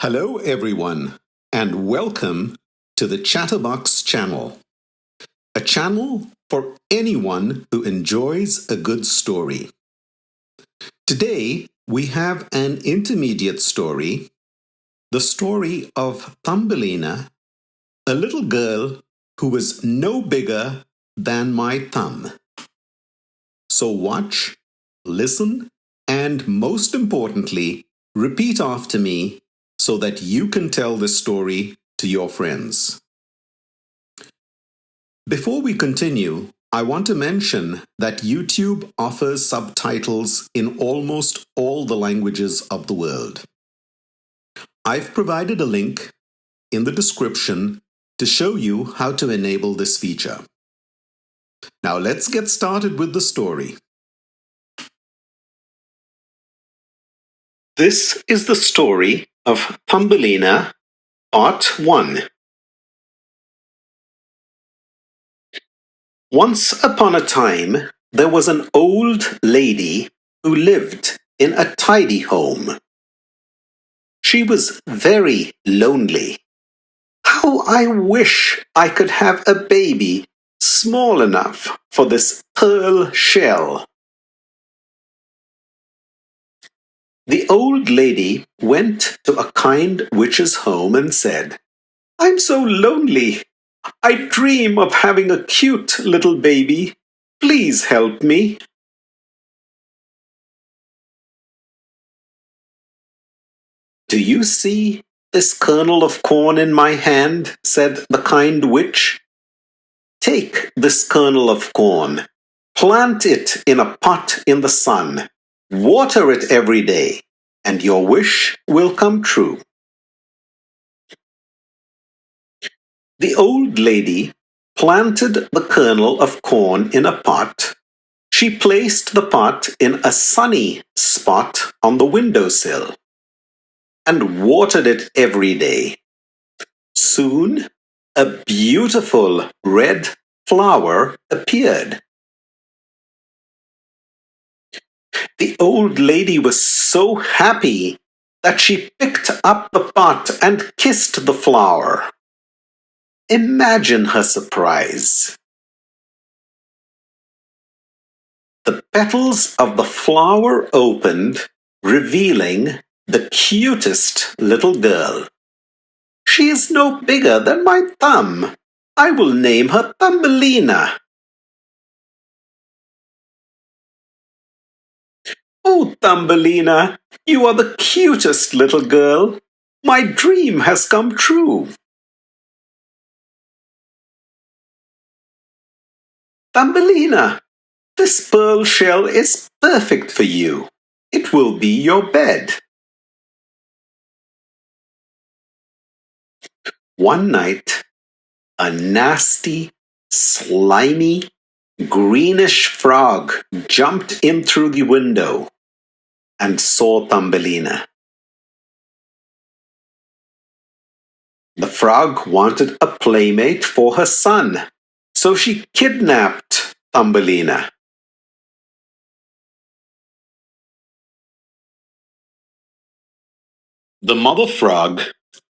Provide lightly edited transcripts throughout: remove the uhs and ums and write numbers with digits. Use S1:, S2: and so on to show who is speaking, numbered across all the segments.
S1: Hello, everyone, and welcome to the Chatterbox channel, a channel for anyone who enjoys a good story. Today, we have an intermediate story, the story of Thumbelina, a little girl who was no bigger than my thumb. So watch, listen, and most importantly, repeat after me so that you can tell this story to your friends. Before we continue, I want to mention that YouTube offers subtitles in almost all the languages of the world. I've provided a link in the description to show you how to enable this feature. Now let's get started with the story. This is the story of Thumbelina, Part 1. Once upon a time, there was an old lady who lived in a tidy home. She was very lonely. How I wish I could have a baby small enough for this pearl shell. The old lady went to a kind witch's home and said, "I'm so lonely. I dream of having a cute little baby. Please help me." "Do you see this kernel of corn in my hand?" said the kind witch. "Take this kernel of corn, plant it in a pot in the sun, water it every day, and your wish will come true." The old lady planted the kernel of corn in a pot. She placed the pot in a sunny spot on the windowsill and watered it every day. Soon, a beautiful red flower appeared. The old lady was so happy that she picked up the pot and kissed the flower. Imagine her surprise. The petals of the flower opened, revealing the cutest little girl. "She is no bigger than my thumb. I will name her Thumbelina." "Oh, Thumbelina, you are the cutest little girl. My dream has come true." "Thumbelina, this pearl shell is perfect for you. It will be your bed." One night, a nasty, slimy, greenish frog jumped in through the window and saw Thumbelina. The frog wanted a playmate for her son, so she kidnapped Thumbelina. The mother frog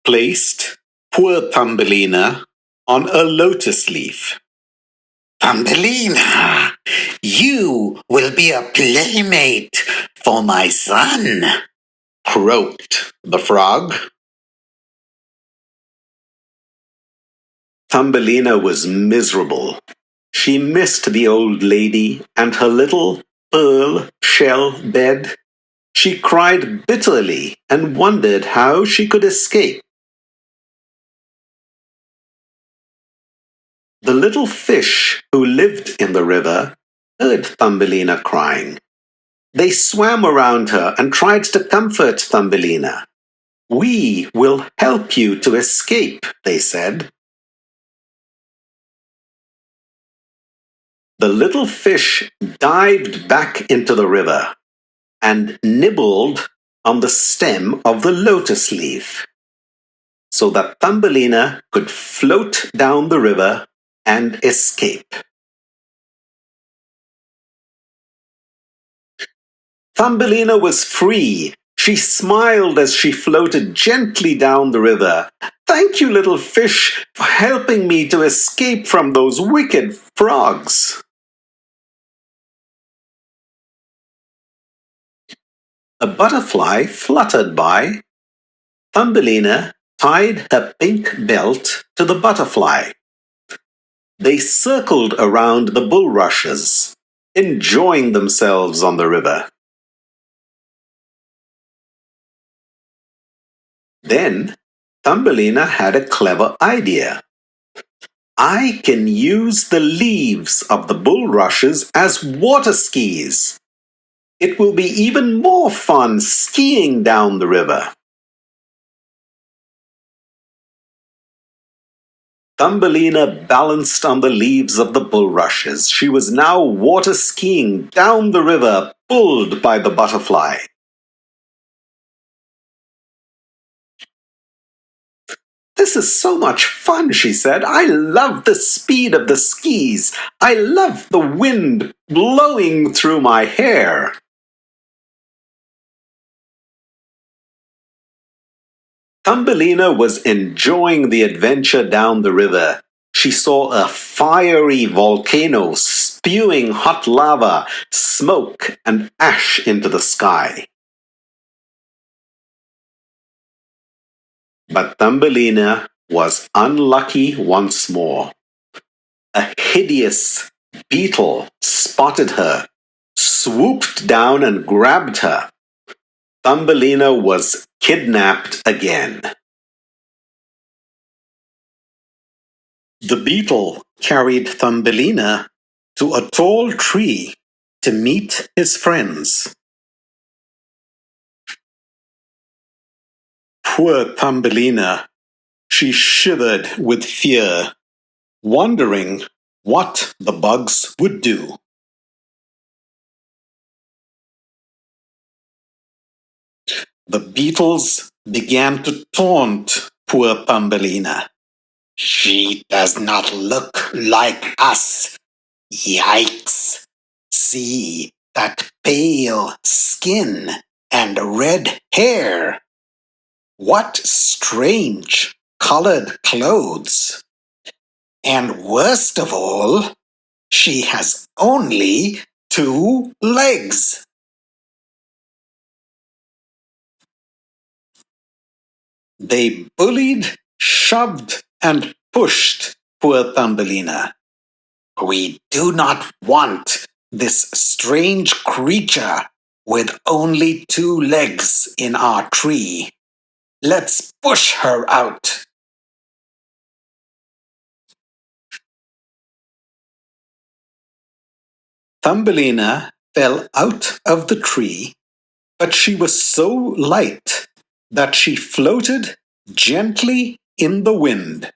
S1: placed poor Thumbelina on a lotus leaf.
S2: "Thumbelina, you will be a playmate for my son,"
S1: croaked the frog. Thumbelina was miserable. She missed the old lady and her little pearl shell bed. She cried bitterly and wondered how she could escape. The little fish who lived in the river heard Thumbelina crying. They swam around her and tried to comfort Thumbelina. "We will help you to escape," they said. The little fish dived back into the river and nibbled on the stem of the lotus leaf so that Thumbelina could float down the river and escape. Thumbelina was free. She smiled as she floated gently down the river. "Thank you, little fish, for helping me to escape from those wicked frogs." A butterfly fluttered by. Thumbelina tied her pink belt to the butterfly. They circled around the bulrushes, enjoying themselves on the river. Then Thumbelina had a clever idea. "I can use the leaves of the bulrushes as water skis. It will be even more fun skiing down the river." Thumbelina balanced on the leaves of the bulrushes. She was now water skiing down the river, pulled by the butterfly. "This is so much fun," she said. "I love the speed of the skis. I love the wind blowing through my hair." Thumbelina was enjoying the adventure down the river. She saw a fiery volcano spewing hot lava, smoke, and ash into the sky. But Thumbelina was unlucky once more. A hideous beetle spotted her, swooped down and grabbed her. Thumbelina was kidnapped again. The beetle carried Thumbelina to a tall tree to meet his friends. Poor Thumbelina, she shivered with fear, wondering what the bugs would do. The beetles began to taunt poor Thumbelina.
S2: She does not look like us. Yikes! See that pale skin and red hair. What strange colored clothes. And worst of all, she has only 2 legs.
S1: They bullied, shoved, and pushed poor Thumbelina.
S2: We do not want this strange creature with only 2 legs in our tree. Let's push her out.
S1: Thumbelina fell out of the tree, but she was so light that she floated gently in the wind.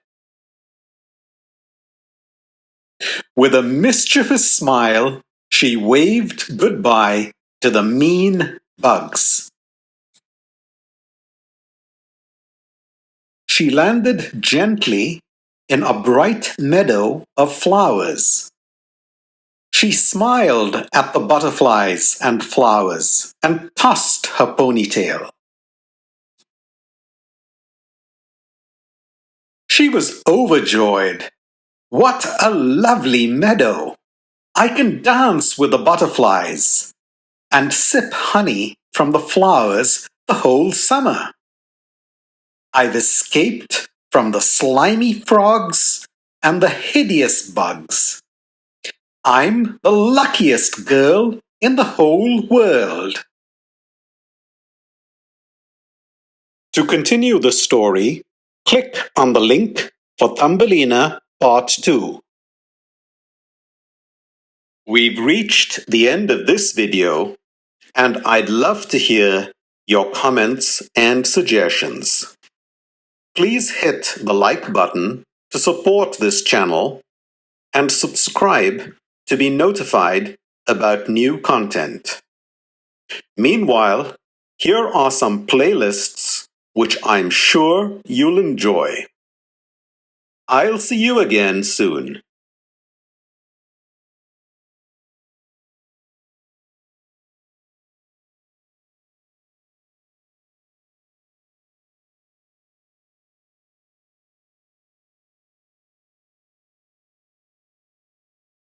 S1: With a mischievous smile, she waved goodbye to the mean bugs. She landed gently in a bright meadow of flowers. She smiled at the butterflies and flowers and tossed her ponytail. She was overjoyed. "What a lovely meadow! I can dance with the butterflies and sip honey from the flowers the whole summer. I've escaped from the slimy frogs and the hideous bugs. I'm the luckiest girl in the whole world." To continue the story, click on the link for Thumbelina Part 2. We've reached the end of this video, and I'd love to hear your comments and suggestions. Please hit the like button to support this channel and subscribe to be notified about new content. Meanwhile, here are some playlists which I'm sure you'll enjoy. I'll see you again soon.